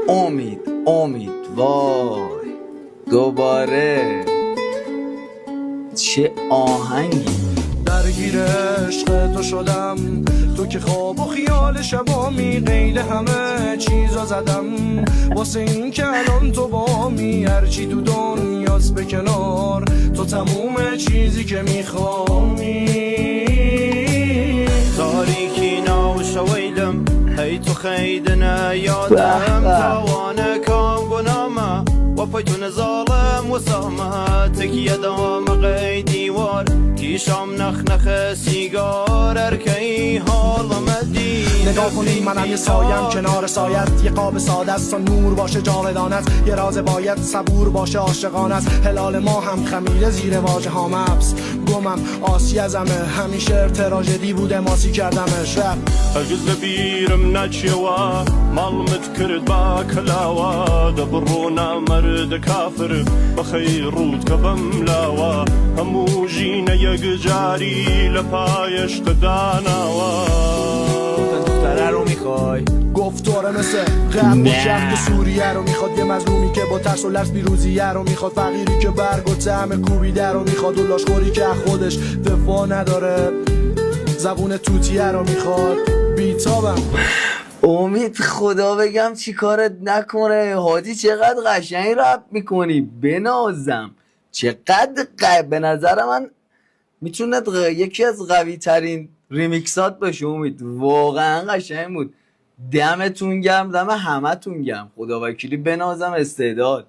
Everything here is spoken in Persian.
امید وای دوباره چه آهنگی. درگیر عشق تو شدم، تو که خواب و خیال شبامی، قید همه چیزا زدم واسه این که الان تو بامی. هرچی تو دنیاست به کنار تو، تموم چیزی که میخوامی. تاریکی ناوش ویلم هی تو خیدنا یادم، توانه کام گنامه و پیتون ظالم و سامه، تکیه دام قیدی وار کیشام نخ سیگار ارکی حالم دی. نگاه کنین منم یه سایم کنار سایت، یه قاب ساده است و نور باشه جاودانت، یه راز باید صبور باشه عاشقانت. هلال ما هم خمیره زیر واژه ها مبس، گمم آسی ازمه همیشه تراژدی بوده ماسی کردمش. رپ هرگز لبیرم نچیوه مالمت کرد با کلاوه، دبرونا مرد کافر بخیر رود کبم لاوه، همو جینه یک جاری لپایش قداناوه. دختره رو میخوای؟ گفتاره مثل قبل و شرق سوریه رو میخواد، یه مظلومی که با ترس و لرز بیروزیه رو میخواد، فقیری که برگ و طعم کوبیده رو میخواد، و لاشخوری که خودش دفاع نداره، زبون توتیه رو میخواد. بیتابم امید خدا بگم چی کارت نکنه. هادی چقدر قشنگ رپ میکنی، بنازم چقدر به نظر من میتونه یکی از قوی ترین ریمیکسات باشه. امید واقعا قشنگ بود. دمتون گرم، دم همه تون گرم. خدا وکیلی بنازم استعداد.